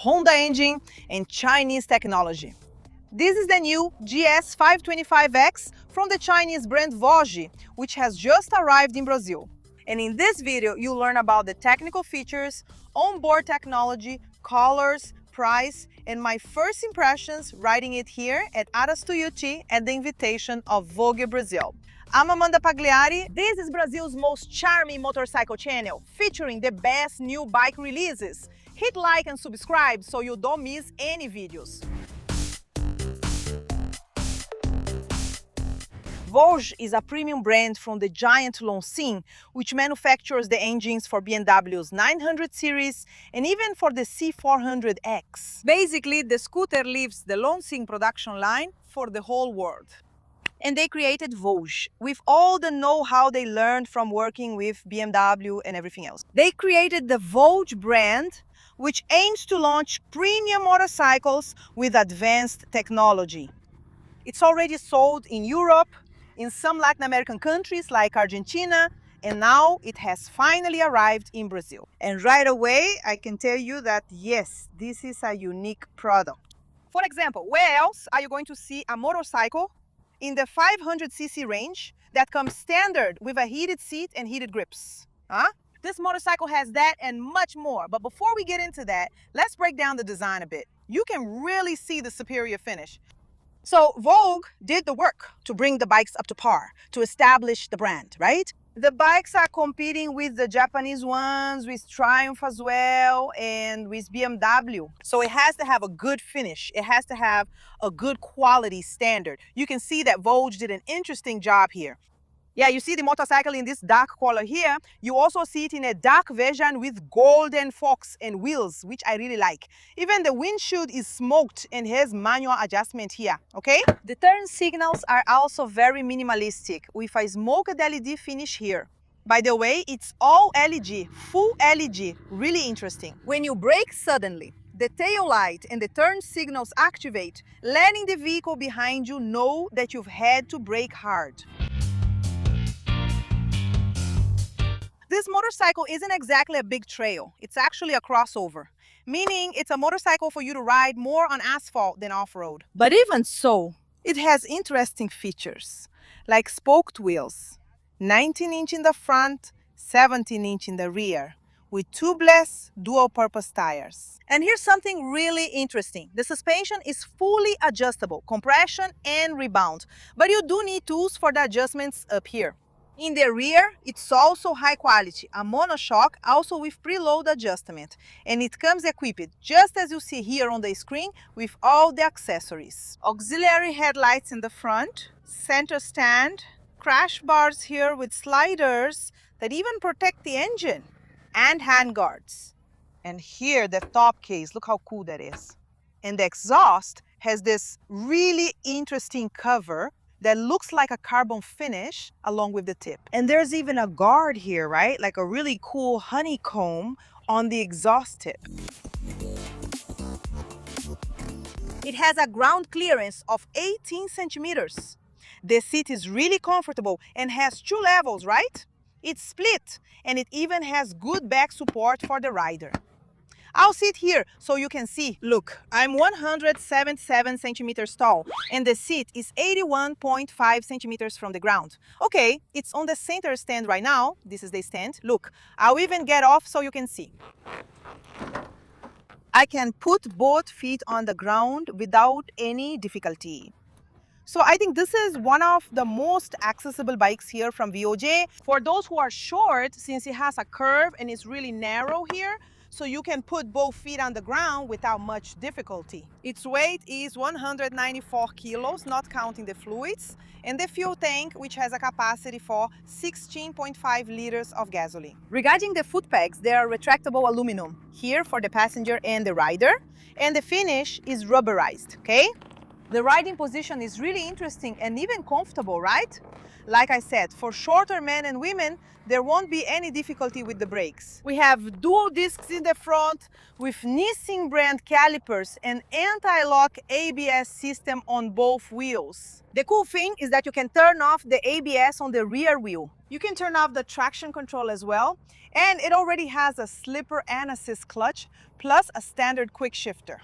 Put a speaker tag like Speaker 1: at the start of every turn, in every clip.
Speaker 1: Honda engine, and Chinese technology. This is the new GS525X from the Chinese brand Voge, which has just arrived in Brazil. And in this video, you'll learn about the technical features, onboard technology, colors, price, and my first impressions riding it here at Araçatuiuti at the invitation of Voge Brazil. I'm Amanda Pagliari. This is Brazil's most charming motorcycle channel, featuring the best new bike releases. Hit like and subscribe so you don't miss any videos. Voge is a premium brand from the giant Longines, which manufactures the engines for BMW's 900 series and even for the CB500X. Basically, the scooter leaves the Longines production line for the whole world. And they created Voge with all the know-how they learned from working with BMW and everything else. They created the Voge brand, which aims to launch premium motorcycles with advanced technology. It's already sold in Europe, in some Latin American countries like Argentina, and now it has finally arrived in Brazil. And right away, I can tell you that yes, this is a unique product. For example, where else are you going to see a motorcycle in the 500cc range that comes standard with a heated seat and heated grips? This motorcycle has that and much more. But before we get into that, let's break down the design a bit. You can really see the superior finish. So Vogue did the work to bring the bikes up to par, to establish the brand, right? The bikes are competing with the Japanese ones, with Triumph as well, and with BMW. So it has to have a good finish. It has to have a good quality standard. You can see that Vogue did an interesting job here. Yeah, you see the motorcycle in this dark color here. You also see it in a dark version with golden forks and wheels, which I really like. Even the windshield is smoked and has manual adjustment here, okay? The turn signals are also very minimalistic with a smoked LED finish here. By the way, it's all LED, full LED, really interesting. When you brake suddenly, the tail light and the turn signals activate, letting the vehicle behind you know that you've had to brake hard. This motorcycle isn't exactly a big trail. It's actually a crossover, meaning it's a motorcycle for you to ride more on asphalt than off-road. But even so, it has interesting features, like spoked wheels, 19-inch in the front, 17-inch in the rear, with tubeless dual-purpose tires. And here's something really interesting. The suspension is fully adjustable, compression and rebound, but you do need tools for the adjustments up here. In the rear, it's also high quality, a monoshock also with preload adjustment. And it comes equipped, just as you see here on the screen, with all the accessories. Auxiliary headlights in the front, center stand, crash bars here with sliders that even protect the engine, and handguards. And here, the top case, look how cool that is. And the exhaust has this really interesting cover that looks like a carbon finish along with the tip. And there's even a guard here, right? Like a really cool honeycomb on the exhaust tip. It has a ground clearance of 18 centimeters. The seat is really comfortable and has 2 levels, right? It's split and it even has good back support for the rider. I'll sit here so you can see. Look, I'm 177 centimeters tall and the seat is 81.5 centimeters from the ground. Okay, it's on the center stand right now. This is the stand. Look, I'll even get off so you can see. I can put both feet on the ground without any difficulty. So I think this is one of the most accessible bikes here from Voge. For those who are short, since it has a curve and it's really narrow here, so you can put both feet on the ground without much difficulty. Its weight is 194 kilos, not counting the fluids, and the fuel tank, which has a capacity for 16.5 liters of gasoline. Regarding the foot pegs, they are retractable aluminum, here for the passenger and the rider, and the finish is rubberized, okay? The riding position is really interesting and even comfortable, right? Like I said, for shorter men and women, there won't be any difficulty with the brakes. We have dual discs in the front with Nissin brand calipers and anti-lock ABS system on both wheels. The cool thing is that you can turn off the ABS on the rear wheel. You can turn off the traction control as well, and it already has a slipper and assist clutch, plus a standard quick shifter.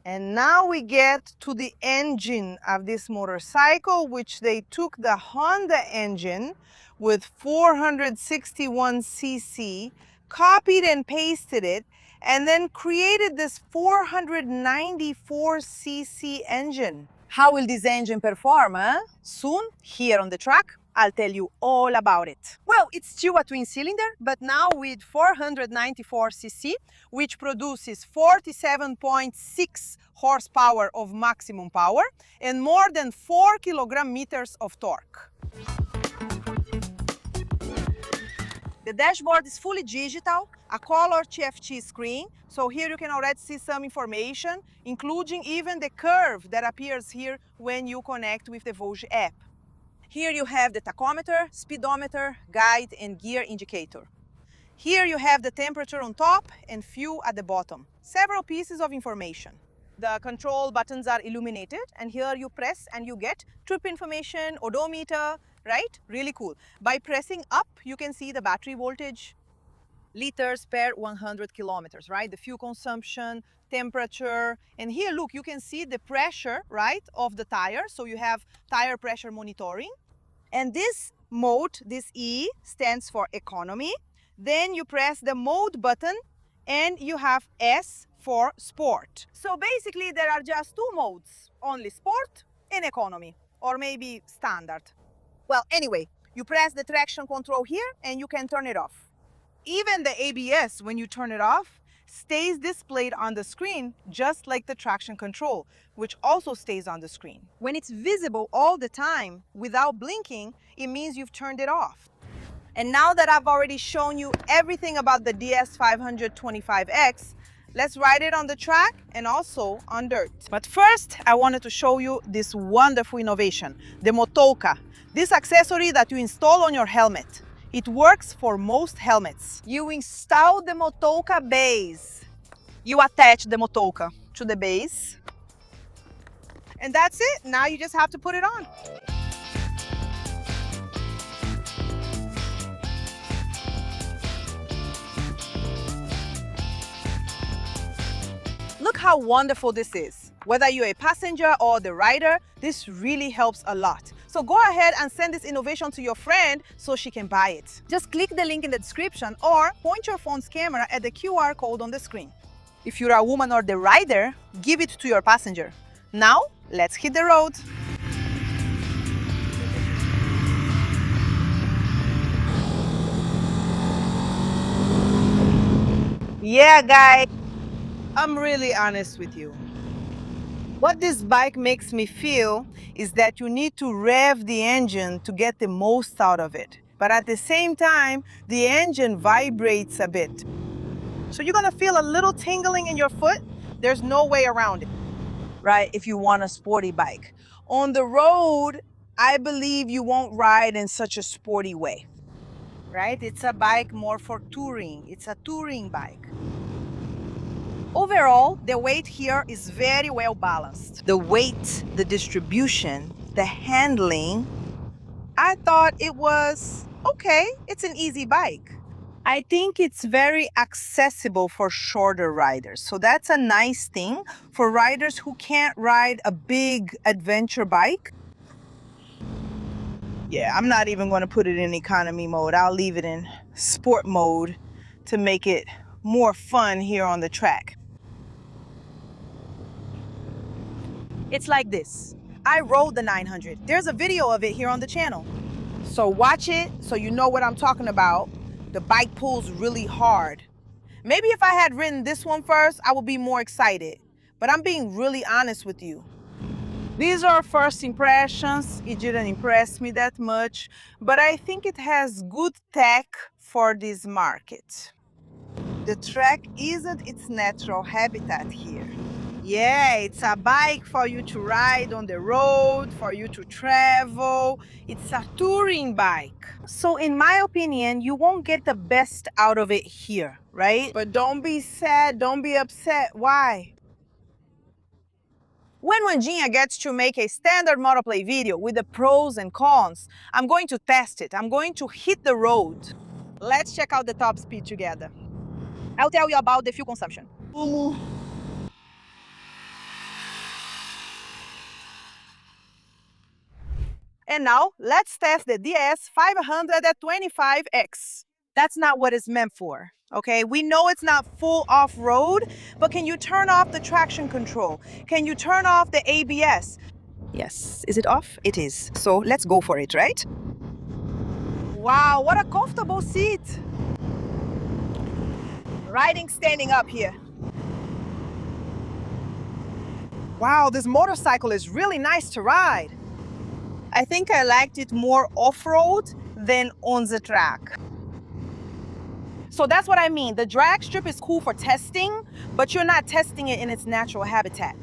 Speaker 1: And now we get to the engine of this motorcycle, which they took the Honda engine with 461 cc, copied and pasted it, and then created this 494 cc engine. How will this engine perform, huh? Soon, here on the track, I'll tell you all about it. Well, it's still a twin cylinder, but now with 494 cc, which produces 47.6 horsepower of maximum power and more than 4 kilogram-meters of torque. The dashboard is fully digital, a color TFT screen, so here you can already see some information, including even the curve that appears here when you connect with the Voge app. Here you have the tachometer, speedometer, guide, and gear indicator. Here you have the temperature on top and fuel at the bottom. Several pieces of information. The control buttons are illuminated, and here you press and you get trip information, odometer, right? Really cool. By pressing up, you can see the battery voltage, liters per 100 kilometers, right? The fuel consumption, temperature, and here, look, you can see the pressure, right, of the tire. So you have tire pressure monitoring. And this mode, this E, stands for economy. Then you press the mode button and you have S for sport. So basically there are just two modes, only sport and economy, or maybe standard. Well, anyway, you press the traction control here and you can turn it off. Even the ABS, when you turn it off, stays displayed on the screen, just like the traction control, which also stays on the screen. When it's visible all the time without blinking, it means you've turned it off. And now that I've already shown you everything about the DS525X, let's ride it on the track and also on dirt. But first, I wanted to show you this wonderful innovation, the Motoka. This accessory that you install on your helmet. It works for most helmets. You install the Motoka base. You attach the Motoka to the base. And that's it. Now you just have to put it on. Look how wonderful this is. Whether you're a passenger or the rider, this really helps a lot. So go ahead and send this innovation to your friend so she can buy it. Just click the link in the description or point your phone's camera at the QR code on the screen. If you're a woman or the rider, give it to your passenger. Now, let's hit the road. Yeah, guys, I'm really honest with you. What this bike makes me feel is that you need to rev the engine to get the most out of it. But at the same time, the engine vibrates a bit. So you're gonna feel a little tingling in your foot. There's no way around it, right? If you want a sporty bike. On the road, I believe you won't ride in such a sporty way, right? It's a bike more for touring. It's a touring bike. Overall, the weight here is very well balanced. The weight, the distribution, the handling, I thought it was okay. It's an easy bike. I think it's very accessible for shorter riders. So that's a nice thing for riders who can't ride a big adventure bike. Yeah, I'm not even going to put it in economy mode. I'll leave it in sport mode to make it more fun here on the track. It's like this. I rode the 900. There's a video of it here on the channel. So watch it so you know what I'm talking about. The bike pulls really hard. Maybe if I had ridden this one first, I would be more excited. But I'm being really honest with you. These are first impressions. It didn't impress me that much, but I think it has good tech for this market. The track isn't its natural habitat here. Yeah, it's a bike for you to ride on the road, for you to travel. It's a touring bike. So in my opinion, you won't get the best out of it here, right? But don't be sad, don't be upset. Why? When Wandinha gets to make a standard motoplay video with the pros and cons, I'm going to test it. I'm going to hit the road. Let's check out the top speed together. I'll tell you about the fuel consumption. And now, let's test the DS500X. That's not what it's meant for, okay? We know it's not full off-road, but can you turn off the traction control? Can you turn off the ABS? Yes. Is it off? It is. So let's go for it, right? Wow, what a comfortable seat. Riding standing up here. Wow, this motorcycle is really nice to ride. I think I liked it more off-road than on the track. So that's what I mean. The drag strip is cool for testing, but you're not testing it in its natural habitat.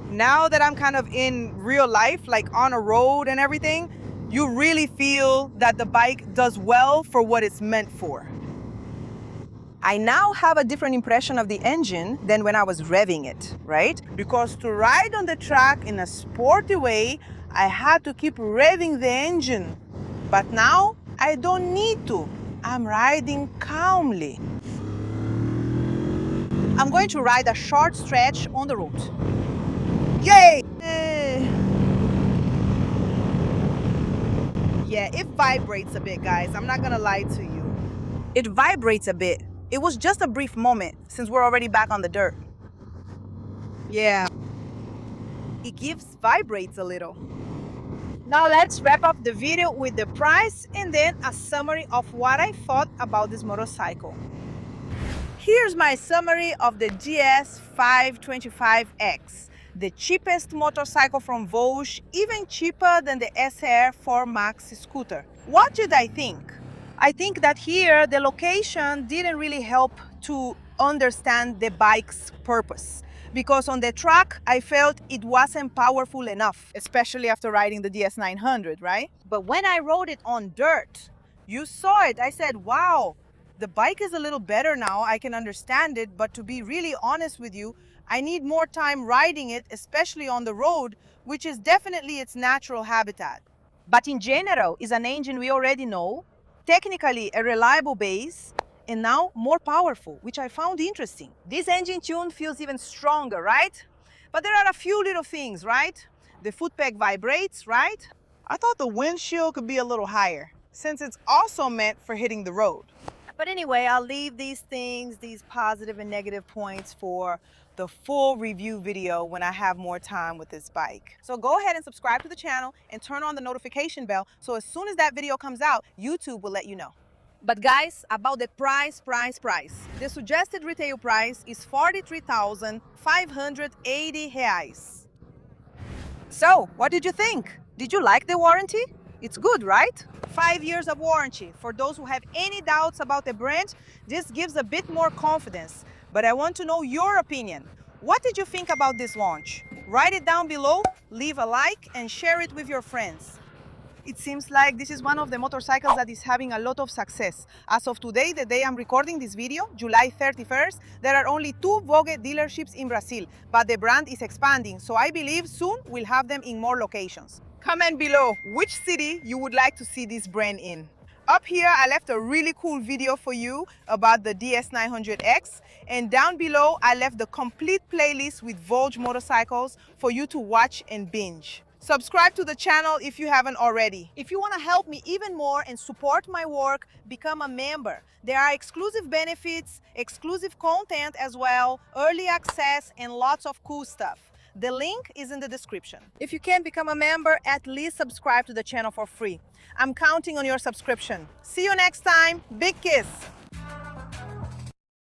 Speaker 1: Now that I'm kind of in real life, like on a road and everything, you really feel that the bike does well for what it's meant for. I now have a different impression of the engine than when I was revving it, right? Because to ride on the track in a sporty way, I had to keep revving the engine. But now, I don't need to. I'm riding calmly. I'm going to ride a short stretch on the road. Yay! Yeah, it vibrates a bit, guys. I'm not gonna lie to you. It vibrates a bit. It was just a brief moment, since we're already back on the dirt. Yeah. It vibrates a little. Now let's wrap up the video with the price and then a summary of what I thought about this motorcycle. Here's my summary of the DS525X, the cheapest motorcycle from Voge, even cheaper than the SR 4 Max scooter. What did I think? I think that here the location didn't really help to understand the bike's purpose. Because on the track, I felt it wasn't powerful enough, especially after riding the DS900, right? But when I rode it on dirt, you saw it. I said, wow, the bike is a little better now. I can understand it. But to be really honest with you, I need more time riding it, especially on the road, which is definitely its natural habitat. But in general, it's an engine we already know, technically a reliable base, and now more powerful, which I found interesting. This engine tune feels even stronger, right? But there are a few little things, right? The foot peg vibrates, right? I thought the windshield could be a little higher, since it's also meant for hitting the road. But anyway, I'll leave these things, these positive and negative points for the full review video when I have more time with this bike. So go ahead and subscribe to the channel and turn on the notification bell so as soon as that video comes out, YouTube will let you know. But guys, about the price. The suggested retail price is 43,580 reais. So, what did you think? Did you like the warranty? It's good, right? 5 years of warranty. For those who have any doubts about the brand, this gives a bit more confidence. But I want to know your opinion. What did you think about this launch? Write it down below, leave a like, and share it with your friends. It seems like this is one of the motorcycles that is having a lot of success. As of today, the day I'm recording this video, July 31st, there are only 2 Voge dealerships in Brazil, but the brand is expanding, so I believe soon we'll have them in more locations. Comment below which city you would like to see this brand in. Up here, I left a really cool video for you about the DS900X, and down below, I left the complete playlist with Voge motorcycles for you to watch and binge. Subscribe to the channel if you haven't already. If you want to help me even more and support my work, become a member. There are exclusive benefits, exclusive content as well, early access, and lots of cool stuff. The link is in the description. If you can't become a member, at least subscribe to the channel for free. I'm counting on your subscription. See you next time. Big kiss.